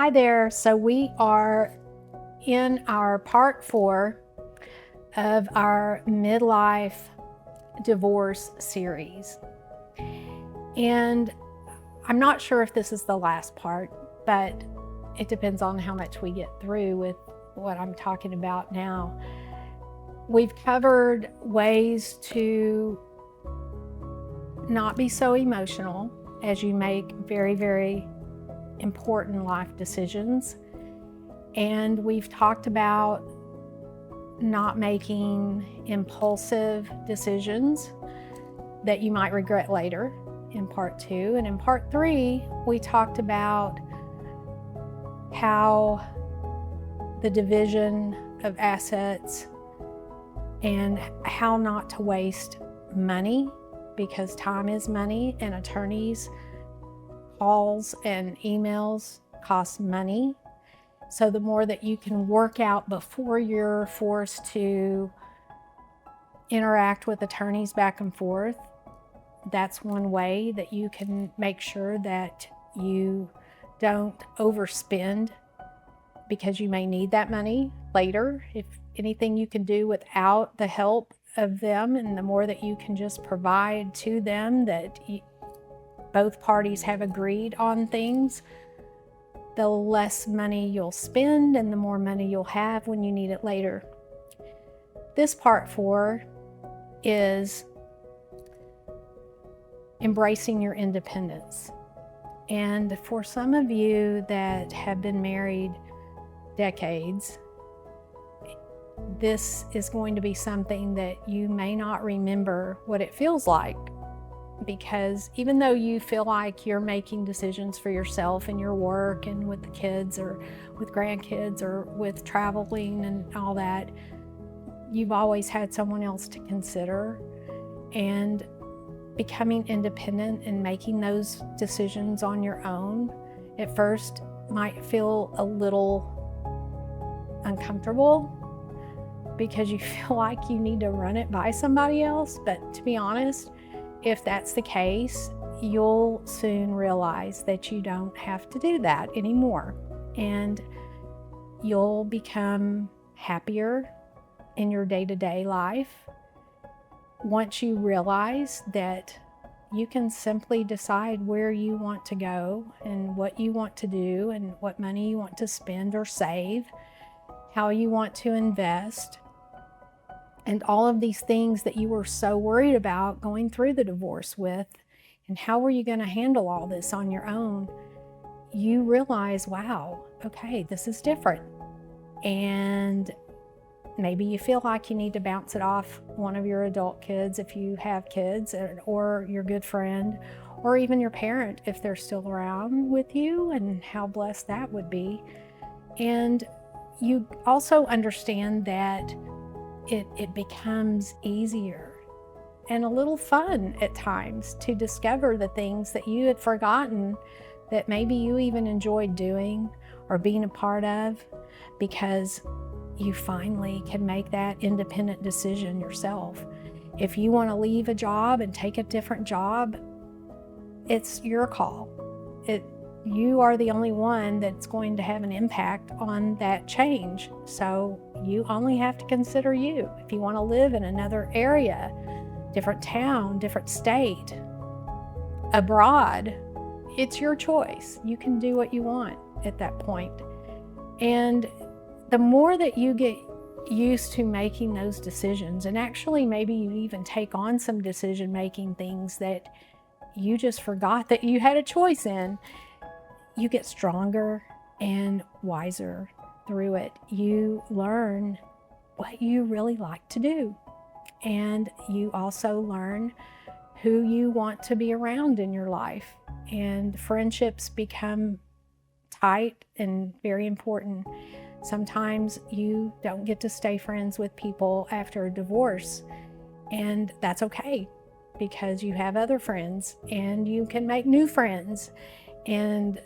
Hi there. So we are in our part 4 of our midlife divorce series. And I'm not sure if this is the last part, but it depends on how much we get through with what I'm talking about now. We've covered ways to not be so emotional as you make very, very important life decisions. And we've talked about not making impulsive decisions that you might regret later in part 2. And in part 3, we talked about how the division of assets and how not to waste money, because time is money, and attorneys' calls and emails cost money. So the more that you can work out before you're forced to interact with attorneys back and forth, that's one way that you can make sure that you don't overspend, because you may need that money later. If anything you can do without the help of them, and the more that you can just provide to them that both parties have agreed on things, the less money you'll spend and the more money you'll have when you need it later. This part 4 is embracing your independence. And for some of you that have been married decades, this is going to be something that you may not remember what it feels like, because even though you feel like you're making decisions for yourself and your work and with the kids or with grandkids or with traveling and all that, you've always had someone else to consider. And becoming independent and making those decisions on your own at first might feel a little uncomfortable, because you feel like you need to run it by somebody else. But to be honest, if that's the case, you'll soon realize that you don't have to do that anymore. And you'll become happier in your day-to-day life once you realize that you can simply decide where you want to go and what you want to do and what money you want to spend or save, how you want to invest, and all of these things that you were so worried about going through the divorce with, and how were you going to handle all this on your own. You realize, wow, okay, this is different. And maybe you feel like you need to bounce it off one of your adult kids if you have kids, or your good friend, or even your parent if they're still around with you, and how blessed that would be. And you also understand that it becomes easier and a little fun at times to discover the things that you had forgotten that maybe you even enjoyed doing or being a part of, because you finally can make that independent decision yourself. If you want to leave a job and take a different job, it's your call. You are the only one that's going to have an impact on that change. So you only have to consider you. If you want to live in another area, different town, different state, abroad, it's your choice. You can do what you want at that point. And the more that you get used to making those decisions, and actually maybe you even take on some decision-making things that you just forgot that you had a choice in, you get stronger and wiser through it. You learn what you really like to do. And you also learn who you want to be around in your life. And friendships become tight and very important. Sometimes you don't get to stay friends with people after a divorce, and that's okay, because you have other friends and you can make new friends. And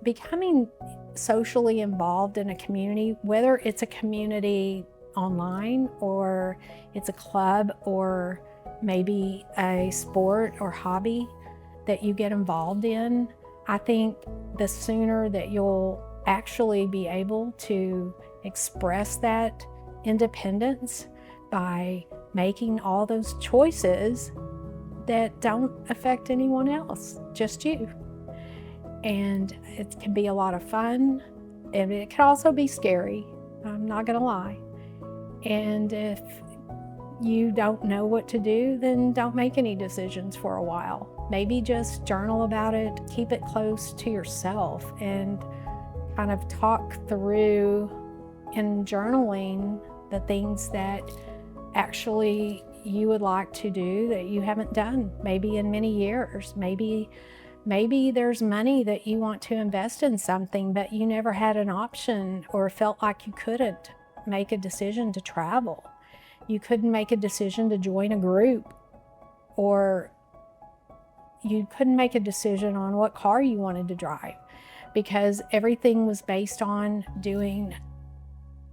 becoming socially involved in a community, whether it's a community online or it's a club or maybe a sport or hobby that you get involved in, I think the sooner that you'll actually be able to express that independence by making all those choices that don't affect anyone else, just you. And it can be a lot of fun, and it can also be scary, I'm not gonna lie. And if you don't know what to do, then don't make any decisions for a while. Maybe just journal about it, keep it close to yourself, and kind of talk through in journaling the things that actually you would like to do that you haven't done, maybe in many years. Maybe there's money that you want to invest in something, but you never had an option or felt like you couldn't make a decision to travel. You couldn't make a decision to join a group, or you couldn't make a decision on what car you wanted to drive because everything was based on doing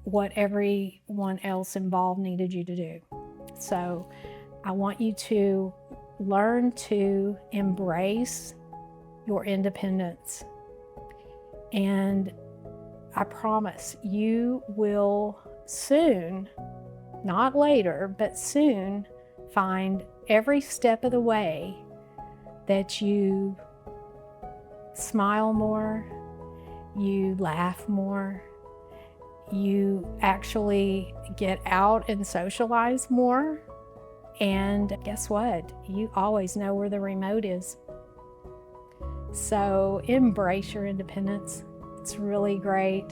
what everyone else involved needed you to do. So I want you to learn to embrace your independence. And I promise you will soon, not later, but soon, find every step of the way that you smile more, you laugh more, you actually get out and socialize more. And guess what? You always know where the remote is. So embrace your independence. It's really great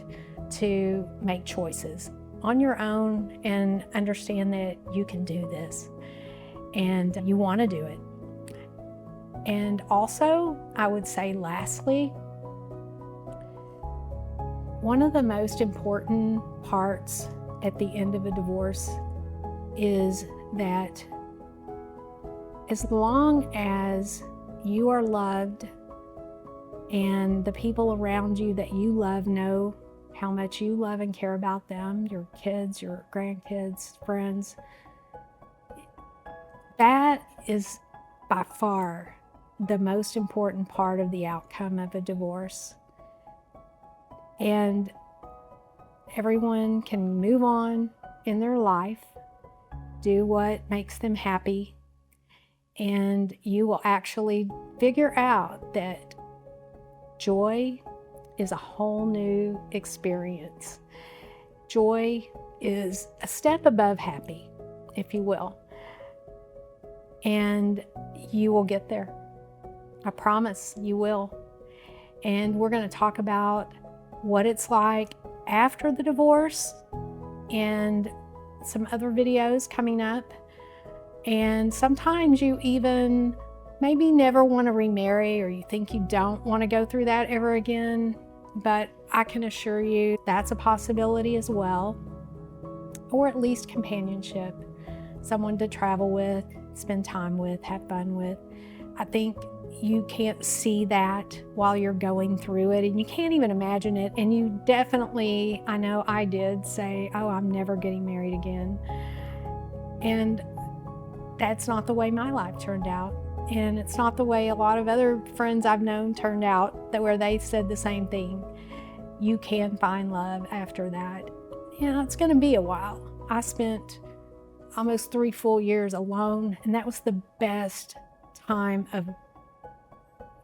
to make choices on your own and understand that you can do this and you want to do it. And also, I would say lastly, one of the most important parts at the end of a divorce is that as long as you are loved and the people around you that you love know how much you love and care about them, your kids, your grandkids, friends, that is by far the most important part of the outcome of a divorce. And everyone can move on in their life, do what makes them happy, and you will actually figure out that joy is a whole new experience. Joy is a step above happy, if you will. And you will get there. I promise you will. And we're going to talk about what it's like after the divorce and some other videos coming up. And sometimes you even maybe never want to remarry, or you think you don't want to go through that ever again. But I can assure you that's a possibility as well. Or at least companionship, someone to travel with, spend time with, have fun with. I think you can't see that while you're going through it, and you can't even imagine it. And you definitely, I know I did say, oh, I'm never getting married again. And that's not the way my life turned out. And it's not the way a lot of other friends I've known turned out, that where they said the same thing. You can find love after that. You know, it's going to be a while. I spent almost 3 full years alone, and that was the best time of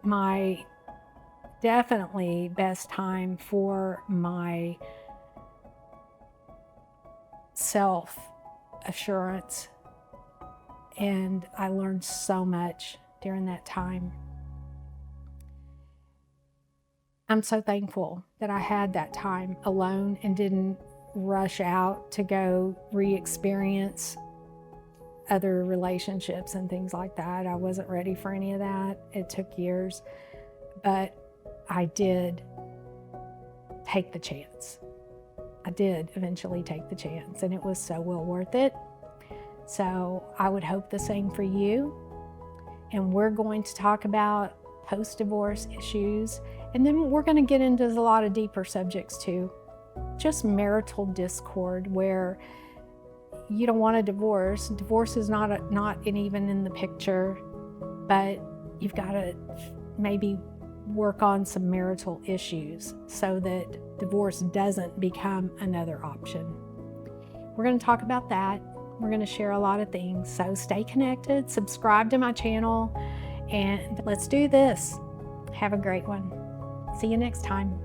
my, definitely best time for my self-assurance. And I learned so much during that time. I'm so thankful that I had that time alone and didn't rush out to go re-experience other relationships and things like that. I wasn't ready for any of that. It took years, but I did take the chance. I did eventually take the chance, and it was so well worth it. So I would hope the same for you. And we're going to talk about post-divorce issues, and then we're going to get into a lot of deeper subjects too. Just marital discord, where you don't want a divorce. Divorce is not even in the picture, but you've got to maybe work on some marital issues so that divorce doesn't become another option. We're going to talk about that. We're going to share a lot of things. So stay connected, subscribe to my channel, and let's do this. Have a great one. See you next time.